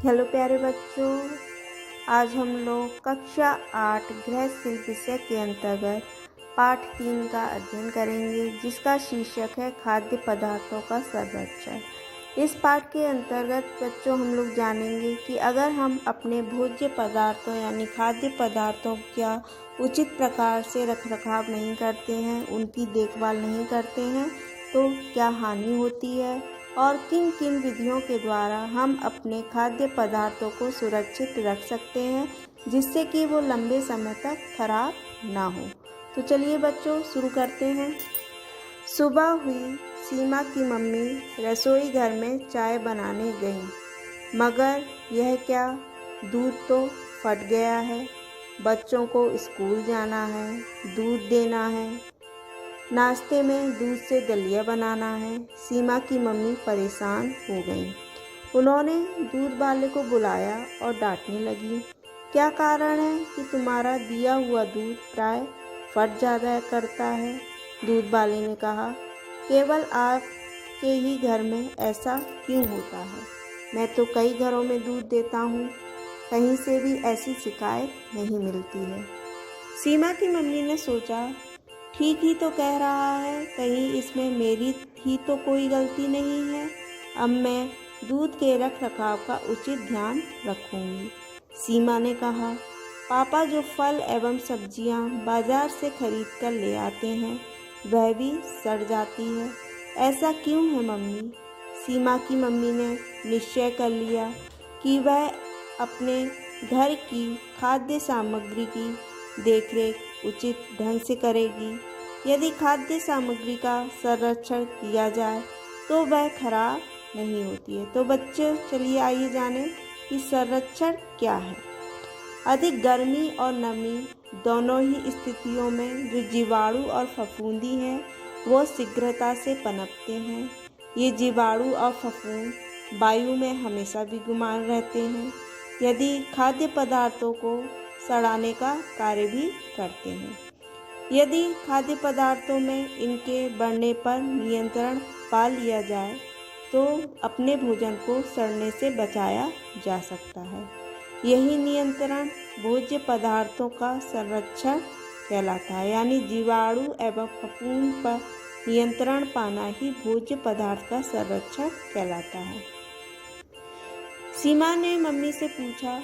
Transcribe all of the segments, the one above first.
Hello प्यारे बच्चों, आज हम लोग कक्षा 8 गृह शिल्प विषय के अंतर्गत पाठ 3 का अध्ययन करेंगे, जिसका शीर्षक है खाद्य पदार्थों का संरक्षण। इस पाठ के अंतर्गत बच्चों हम लोग जानेंगे कि अगर हम अपने भोज्य पदार्थों यानी खाद्य पदार्थों का उचित प्रकार से रखरखाव नहीं करते हैं, उनकी देखभाल नहीं करते हैं, तो क्या हानि होती है और किन किन विधियों के द्वारा हम अपने खाद्य पदार्थों को सुरक्षित रख सकते हैं, जिससे कि वो लंबे समय तक खराब ना हो। तो चलिए बच्चों शुरू करते हैं। सुबह हुई, सीमा की मम्मी रसोई घर में चाय बनाने गईं, मगर यह क्या, दूध तो फट गया है। बच्चों को स्कूल जाना है, दूध देना है, नाश्ते में दूध से दलिया बनाना है। सीमा की मम्मी परेशान हो गईं। उन्होंने दूध वाले को बुलाया और डांटने लगी, क्या कारण है कि तुम्हारा दिया हुआ दूध प्राय फट जाया करता है। दूध वाले ने कहा, केवल आपके ही घर में ऐसा क्यों होता है? मैं तो कई घरों में दूध देता हूँ, कहीं से भी ऐसी शिकायत नहीं मिलती है। सीमा की मम्मी ने सोचा, ठीक ही तो कह रहा है, कहीं इसमें मेरी ही तो कोई गलती नहीं है। अब मैं दूध के रख रखाव का उचित ध्यान रखूंगी। सीमा ने कहा, पापा जो फल एवं सब्जियां बाजार से खरीद कर ले आते हैं, वह भी सड़ जाती है। ऐसा क्यों है मम्मी? सीमा की मम्मी ने निश्चय कर लिया कि वह अपने घर की खाद्य सामग्री की देखरेख उचित ढंग से करेगी। यदि खाद्य सामग्री का संरक्षण किया जाए तो वह खराब नहीं होती है। तो बच्चों चलिए आइए जानें कि संरक्षण क्या है। अधिक गर्मी और नमी दोनों ही स्थितियों में जो जीवाणु और फफूंदी हैं, वो शीघ्रता से पनपते हैं। ये जीवाणु और फफूंद वायु में हमेशा विद्यमान रहते हैं, यदि खाद्य पदार्थों को सड़ाने का कार्य भी करते हैं। यदि खाद्य पदार्थों में इनके बढ़ने पर नियंत्रण पा लिया जाए तो अपने भोजन को सड़ने से बचाया जा सकता है। यही नियंत्रण भोज्य पदार्थों का संरक्षण कहलाता है, यानी जीवाणु एवं फफूंद पर नियंत्रण पाना ही भोज्य पदार्थ का संरक्षण कहलाता है। सीमा ने मम्मी से पूछा,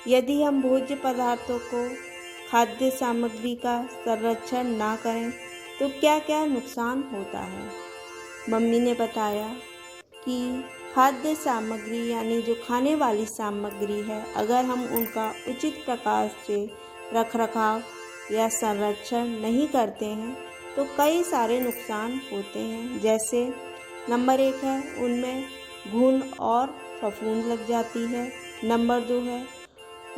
यदि हम भोज्य पदार्थों को खाद्य सामग्री का संरक्षण ना करें तो क्या क्या नुकसान होता है? मम्मी ने बताया कि खाद्य सामग्री यानी जो खाने वाली सामग्री है, अगर हम उनका उचित प्रकार से रखरखाव या संरक्षण नहीं करते हैं तो कई सारे नुकसान होते हैं। जैसे नंबर 1 है, उनमें घुन और फफूंद लग जाती है। नंबर 2 है,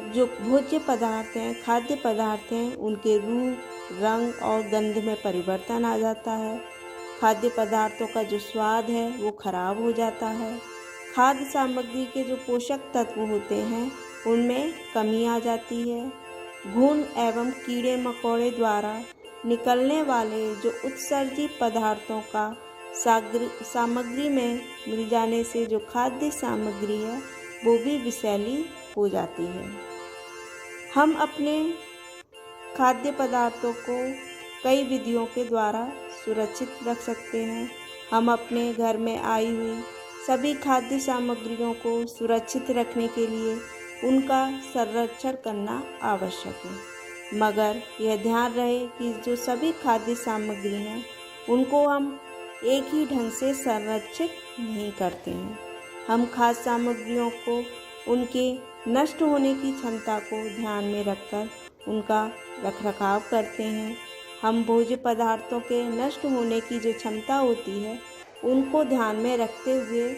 जो भोज्य पदार्थ हैं, खाद्य पदार्थ हैं, उनके रूप, रंग और गंध में परिवर्तन आ जाता है। खाद्य पदार्थों का जो स्वाद है वो खराब हो जाता है। खाद्य सामग्री के जो पोषक तत्व होते हैं उनमें कमी आ जाती है। घुन एवं कीड़े मकोड़े द्वारा निकलने वाले जो उत्सर्जित पदार्थों का सामग्री में मिल जाने से जो खाद्य सामग्री है वो भी विषैली हो जाती है। हम अपने खाद्य पदार्थों को कई विधियों के द्वारा सुरक्षित रख सकते हैं। हम अपने घर में आई हुई सभी खाद्य सामग्रियों को सुरक्षित रखने के लिए उनका संरक्षण करना आवश्यक है, मगर यह ध्यान रहे कि जो सभी खाद्य सामग्री हैं उनको हम एक ही ढंग से संरक्षित नहीं करते हैं। हम खाद्य सामग्रियों को उनके नष्ट होने की क्षमता को ध्यान में रखकर उनका रखरखाव करते हैं। हम भोज्य पदार्थों के नष्ट होने की जो क्षमता होती है उनको ध्यान में रखते हुए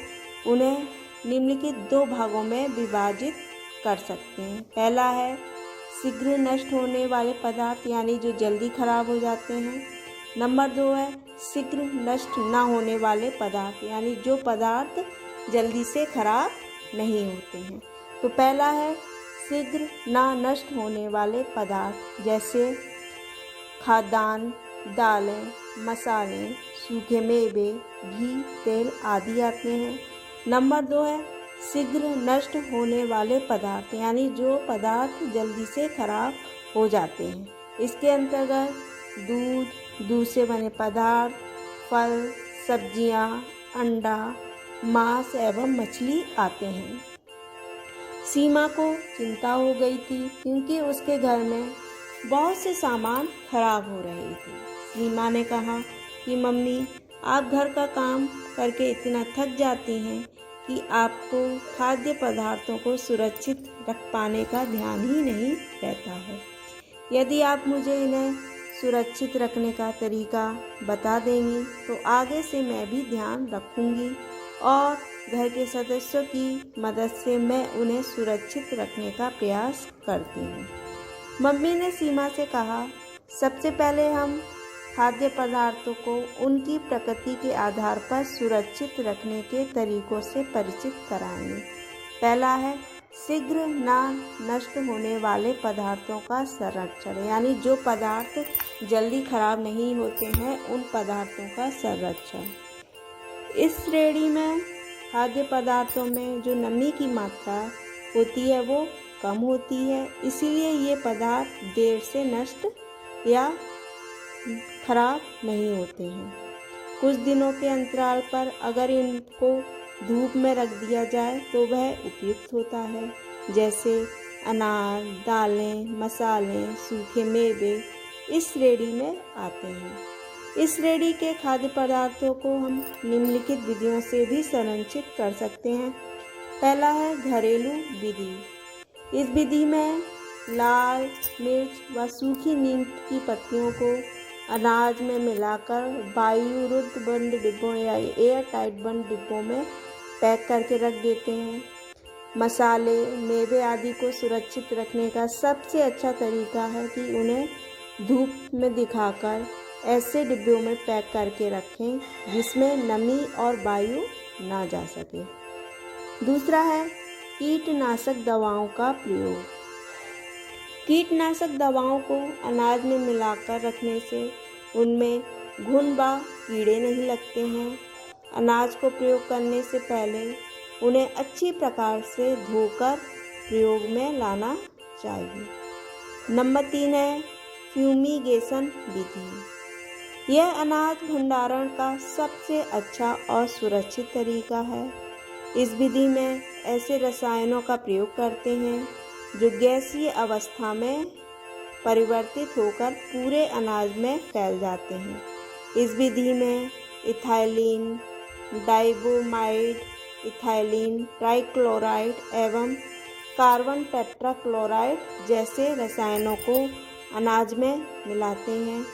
उन्हें निम्नलिखित 2 भागों में विभाजित कर सकते हैं। पहला है शीघ्र नष्ट होने वाले पदार्थ, यानी जो जल्दी खराब हो जाते हैं। नंबर 2 है शीघ्र नष्ट ना होने वाले पदार्थ, यानी जो पदार्थ जल्दी से खराब नहीं होते हैं। तो पहला है शीघ्र ना नष्ट होने वाले पदार्थ, जैसे खाद्यान्न, दालें, मसाले, सूखे मेवे, घी, तेल आदि आते हैं। नंबर 2 है शीघ्र नष्ट होने वाले पदार्थ यानी जो पदार्थ जल्दी से खराब हो जाते हैं। इसके अंतर्गत दूध से बने पदार्थ, फल, सब्जियां, अंडा, मांस एवं मछली आते हैं। सीमा को चिंता हो गई थी क्योंकि उसके घर में बहुत से सामान खराब हो रहे थे। सीमा ने कहा कि मम्मी, आप घर का काम करके इतना थक जाती हैं कि आपको खाद्य पदार्थों को सुरक्षित रख पाने का ध्यान ही नहीं रहता है। यदि आप मुझे इन्हें सुरक्षित रखने का तरीका बता देंगी तो आगे से मैं भी ध्यान रखूंगी और घर के सदस्यों की मदद से मैं उन्हें सुरक्षित रखने का प्रयास करती हूँ। मम्मी ने सीमा से कहा, सबसे पहले हम खाद्य पदार्थों को उनकी प्रकृति के आधार पर सुरक्षित रखने के तरीकों से परिचित कराएंगे। पहला है शीघ्र ना नष्ट होने वाले पदार्थों का संरक्षण, यानी जो पदार्थ जल्दी खराब नहीं होते हैं उन पदार्थों का संरक्षण। इस श्रेणी में खाद्य पदार्थों में जो नमी की मात्रा होती है वो कम होती है, इसीलिए ये पदार्थ देर से नष्ट या खराब नहीं होते हैं। कुछ दिनों के अंतराल पर अगर इनको धूप में रख दिया जाए तो वह उपयुक्त होता है, जैसे अनाज, दालें, मसाले, सूखे मेवे इस श्रेणी में आते हैं। इस श्रेणी के खाद्य पदार्थों को हम निम्नलिखित विधियों से भी संरक्षित कर सकते हैं। पहला है घरेलू विधि। इस विधि में लाल मिर्च व सूखी नीम की पत्तियों को अनाज में मिलाकर वायुरुद्ध बंद डिब्बों या एयर टाइट बंद डिब्बों में पैक करके रख देते हैं। मसाले, मेवे आदि को सुरक्षित रखने का सबसे अच्छा तरीका है कि उन्हें धूप में दिखाकर ऐसे डिब्बों में पैक करके रखें जिसमें नमी और वायु ना जा सके। दूसरा है कीटनाशक दवाओं का प्रयोग। कीटनाशक दवाओं को अनाज में मिलाकर रखने से उनमें घुन व कीड़े नहीं लगते हैं। अनाज को प्रयोग करने से पहले उन्हें अच्छी प्रकार से धोकर प्रयोग में लाना चाहिए। नंबर 3 है फ्यूमिगेशन विधि। यह अनाज भंडारण का सबसे अच्छा और सुरक्षित तरीका है। इस विधि में ऐसे रसायनों का प्रयोग करते हैं जो गैसीय अवस्था में परिवर्तित होकर पूरे अनाज में फैल जाते हैं। इस विधि में इथाइलिन, डाइबोमाइड, इथाइलिन ट्राइक्लोराइड एवं कार्बन टेट्राक्लोराइड जैसे रसायनों को अनाज में मिलाते हैं।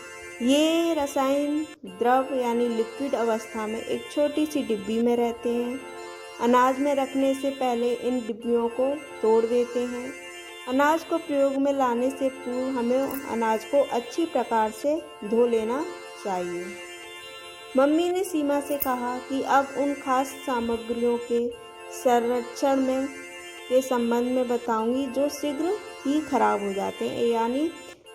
ये रसायन द्रव यानी लिक्विड अवस्था में एक छोटी सी डिब्बी में रहते हैं। अनाज में रखने से पहले इन डिब्बियों को तोड़ देते हैं। अनाज को प्रयोग में लाने से पूर्व हमें अनाज को अच्छी प्रकार से धो लेना चाहिए। मम्मी ने सीमा से कहा कि अब उन खास सामग्रियों के संरक्षण के संबंध में बताऊंगी जो शीघ्र ही खराब हो जाते हैं, यानी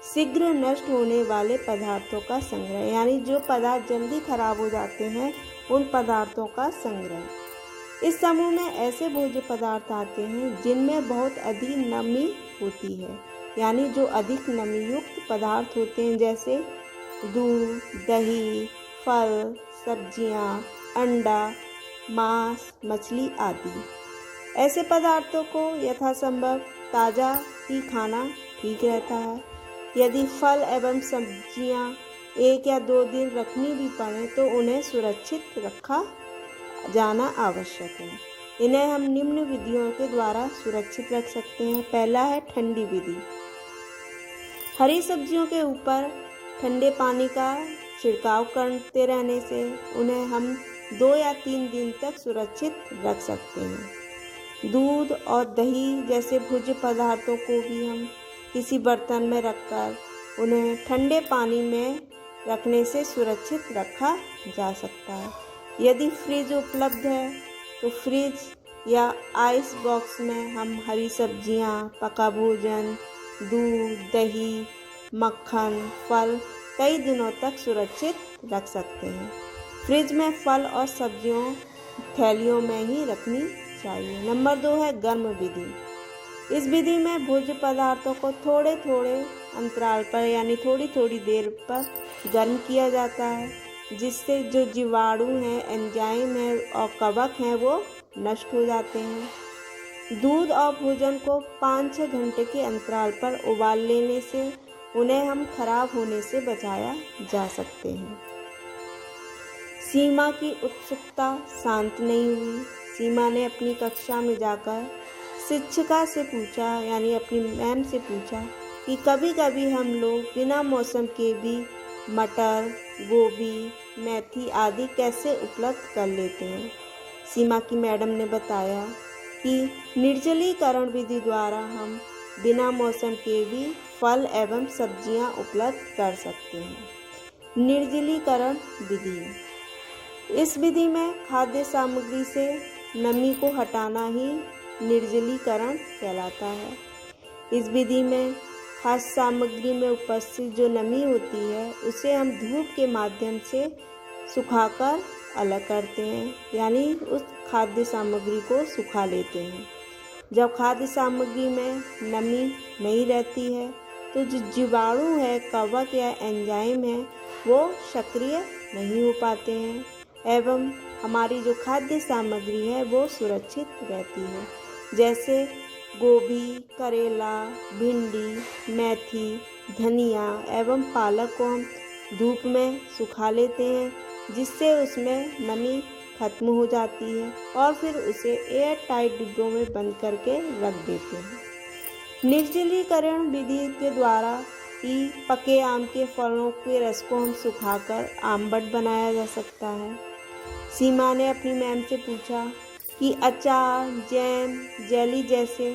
शीघ्र नष्ट होने वाले पदार्थों का संग्रह, यानी जो पदार्थ जल्दी खराब हो जाते हैं उन पदार्थों का संग्रह। इस समूह में ऐसे भोज्य पदार्थ आते हैं जिनमें बहुत अधिक नमी होती है, यानी जो अधिक नमी युक्त पदार्थ होते हैं, जैसे दूध, दही, फल, सब्जियां, अंडा, मांस, मछली आदि। ऐसे पदार्थों को यथासंभव ताज़ा ही खाना ठीक रहता है। यदि फल एवं सब्जियां 1 या 2 दिन रखनी भी पड़े तो उन्हें सुरक्षित रखा जाना आवश्यक है। इन्हें हम निम्न विधियों के द्वारा सुरक्षित रख सकते हैं। पहला है ठंडी विधि। हरी सब्जियों के ऊपर ठंडे पानी का छिड़काव करते रहने से उन्हें हम 2 या 3 दिन तक सुरक्षित रख सकते हैं। दूध और दही जैसे भोज्य पदार्थों को भी हम किसी बर्तन में रखकर उन्हें ठंडे पानी में रखने से सुरक्षित रखा जा सकता है। यदि फ्रिज उपलब्ध है तो फ्रिज या आइस बॉक्स में हम हरी सब्जियां, पका भोजन, दूध, दही, मक्खन, फल कई दिनों तक सुरक्षित रख सकते हैं। फ्रिज में फल और सब्जियों थैलियों में ही रखनी चाहिए। नंबर 2 है गर्म विधि। इस विधि में भोज्य पदार्थों को थोड़े थोड़े अंतराल पर यानी थोड़ी थोड़ी देर पर गर्म किया जाता है, जिससे जो जीवाणु हैं, एंजाइम हैं और कवक हैं वो नष्ट हो जाते हैं। दूध और भोजन को 5-6 घंटे के अंतराल पर उबाल लेने से उन्हें हम खराब होने से बचाया जा सकते हैं। सीमा की उत्सुकता शांत नहीं हुई। सीमा ने अपनी कक्षा में जाकर शिक्षिका से पूछा यानी अपनी मैम से पूछा कि कभी कभी हम लोग बिना मौसम के भी मटर, गोभी, मेथी आदि कैसे उपलब्ध कर लेते हैं। सीमा की मैडम ने बताया कि निर्जलीकरण विधि द्वारा हम बिना मौसम के भी फल एवं सब्जियां उपलब्ध कर सकते हैं। निर्जलीकरण विधि। इस विधि में खाद्य सामग्री से नमी को हटाना ही निर्जलीकरण कहलाता है। इस विधि में खाद्य सामग्री में उपस्थित जो नमी होती है उसे हम धूप के माध्यम से सुखाकर अलग करते हैं, यानी उस खाद्य सामग्री को सुखा लेते हैं। जब खाद्य सामग्री में नमी नहीं रहती है तो जो जीवाणु है, कवक या एंजाइम है वो सक्रिय नहीं हो पाते हैं एवं हमारी जो खाद्य सामग्री है वो सुरक्षित रहती है। जैसे गोभी, करेला, भिंडी, मेथी, धनिया एवं पालक को हम धूप में सुखा लेते हैं, जिससे उसमें नमी खत्म हो जाती है और फिर उसे एयर टाइट डिब्बों में बंद करके रख देते हैं। निर्जलीकरण विधि के द्वारा ही पके आम के फलों के रस को हम सुखाकर आमबट बनाया जा सकता है। सीमा ने अपनी मैम से पूछा कि अचार, जैम, जेली जैसे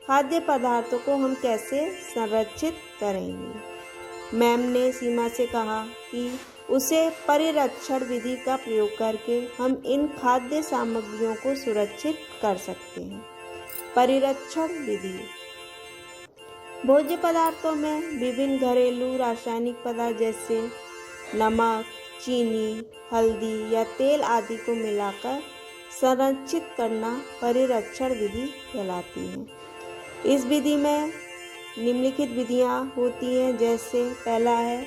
खाद्य पदार्थों को हम कैसे संरक्षित करेंगे। मैम ने सीमा से कहा कि उसे परिरक्षण विधि का प्रयोग करके हम इन खाद्य सामग्रियों को सुरक्षित कर सकते हैं। परिरक्षण विधि। भोज्य पदार्थों में विभिन्न घरेलू रासायनिक पदार्थ जैसे नमक, चीनी, हल्दी या तेल आदि को मिलाकर संरक्षित करना परिरक्षण विधि कहलाती है। इस विधि में निम्नलिखित विधियां होती हैं, जैसे पहला है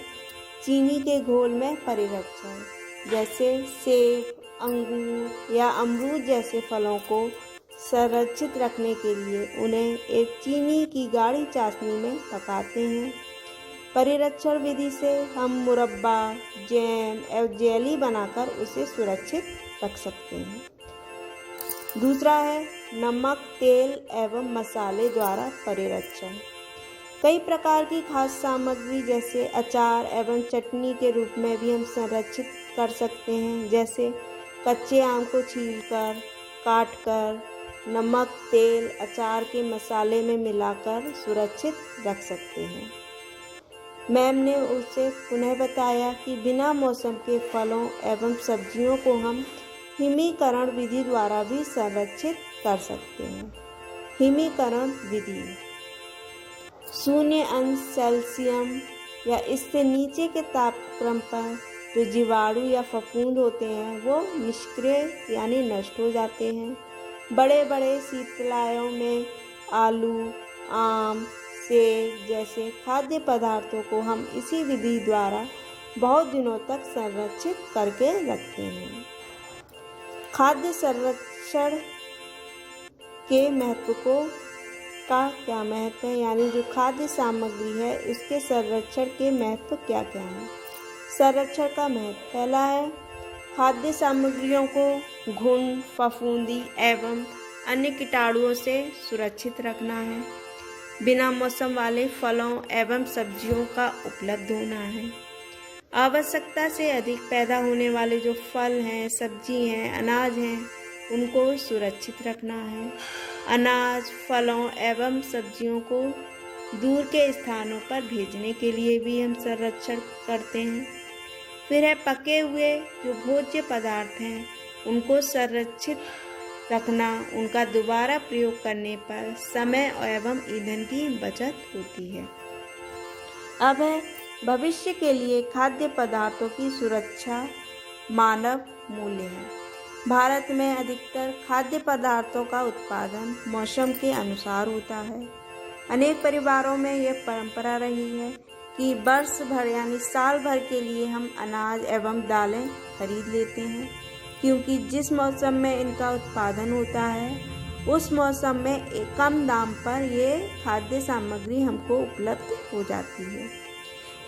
चीनी के घोल में परिरक्षण। जैसे सेब, अंगूर या अमरूद जैसे फलों को संरक्षित रखने के लिए उन्हें एक चीनी की गाढ़ी चाशनी में पकाते हैं। परिरक्षण विधि से हम मुरब्बा, जैम और जेली बनाकर उसे सुरक्षित रख सकते हैं। दूसरा है नमक, तेल एवं मसाले द्वारा परिरक्षण। कई प्रकार की खाद्य सामग्री जैसे अचार एवं चटनी के रूप में भी हम संरक्षित कर सकते हैं। जैसे कच्चे आम को छीलकर, काटकर नमक, तेल, अचार के मसाले में मिलाकर सुरक्षित रख सकते हैं। मैम ने उसे पुनः बताया कि बिना मौसम के फलों एवं सब्जियों को हम हिमीकरण विधि द्वारा भी संरक्षित कर सकते हैं। हिमीकरण विधि 0° या इससे नीचे के तापक्रम पर जो जीवाणु या फफूंद होते हैं वो निष्क्रिय यानी नष्ट हो जाते हैं। बड़े बड़े शीतलायों में आलू, आम, सेब जैसे खाद्य पदार्थों को हम इसी विधि द्वारा बहुत दिनों तक संरक्षित करके रखते हैं। खाद्य संरक्षण के महत्व का क्या महत्व है, यानी जो खाद्य सामग्री है उसके संरक्षण के महत्व क्या क्या है। संरक्षण का महत्व पहला है खाद्य सामग्रियों को घुन, फफूंदी एवं अन्य कीटाणुओं से सुरक्षित रखना है। बिना मौसम वाले फलों एवं सब्जियों का उपलब्ध होना है। आवश्यकता से अधिक पैदा होने वाले जो फल हैं, सब्जी हैं, अनाज हैं उनको सुरक्षित रखना है। अनाज, फलों एवं सब्जियों को दूर के स्थानों पर भेजने के लिए भी हम संरक्षण करते हैं। फिर है पके हुए जो भोज्य पदार्थ हैं उनको संरक्षित रखना, उनका दोबारा प्रयोग करने पर समय एवं ईंधन की बचत होती है। अब है भविष्य के लिए खाद्य पदार्थों की सुरक्षा मानव मूल्य है। भारत में अधिकतर खाद्य पदार्थों का उत्पादन मौसम के अनुसार होता है। अनेक परिवारों में यह परंपरा रही है कि वर्ष भर यानी साल भर के लिए हम अनाज एवं दालें खरीद लेते हैं, क्योंकि जिस मौसम में इनका उत्पादन होता है उस मौसम में एक कम दाम पर ये खाद्य सामग्री हमको उपलब्ध हो जाती है।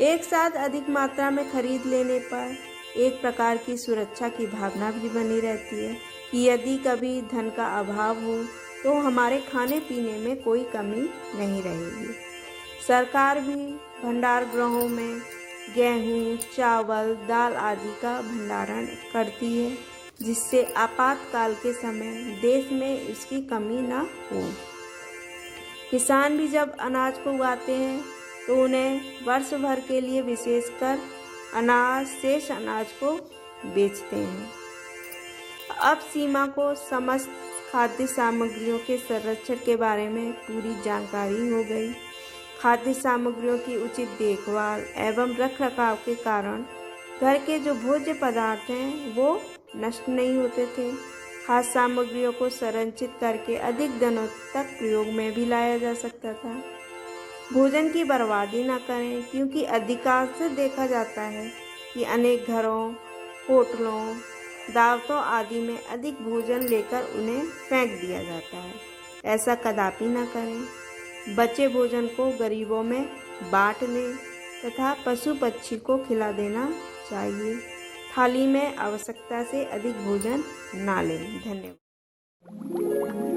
एक साथ अधिक मात्रा में खरीद लेने पर एक प्रकार की सुरक्षा की भावना भी बनी रहती है कि यदि कभी धन का अभाव हो तो हमारे खाने पीने में कोई कमी नहीं रहेगी। सरकार भी भंडार गृहों में गेहूं, चावल, दाल आदि का भंडारण करती है, जिससे आपातकाल के समय देश में इसकी कमी न हो। किसान भी जब अनाज को उगाते हैं तो उन्हें वर्ष भर के लिए विशेषकर शेष अनाज को बेचते हैं। अब सीमा को समस्त खाद्य सामग्रियों के संरक्षण के बारे में पूरी जानकारी हो गई। खाद्य सामग्रियों की उचित देखभाल एवं रखरखाव के कारण घर के जो भोज्य पदार्थ हैं वो नष्ट नहीं होते थे। खाद्य सामग्रियों को संरक्षित करके अधिक दिनों तक प्रयोग में भी लाया जा सकता था। भोजन की बर्बादी न करें, क्योंकि अधिकांश देखा जाता है कि अनेक घरों, होटलों, दावतों आदि में अधिक भोजन लेकर उन्हें फेंक दिया जाता है। ऐसा कदापि न करें। बचे भोजन को गरीबों में बांट दें तथा पशु पक्षी को खिला देना चाहिए। थाली में आवश्यकता से अधिक भोजन ना लें। धन्यवाद।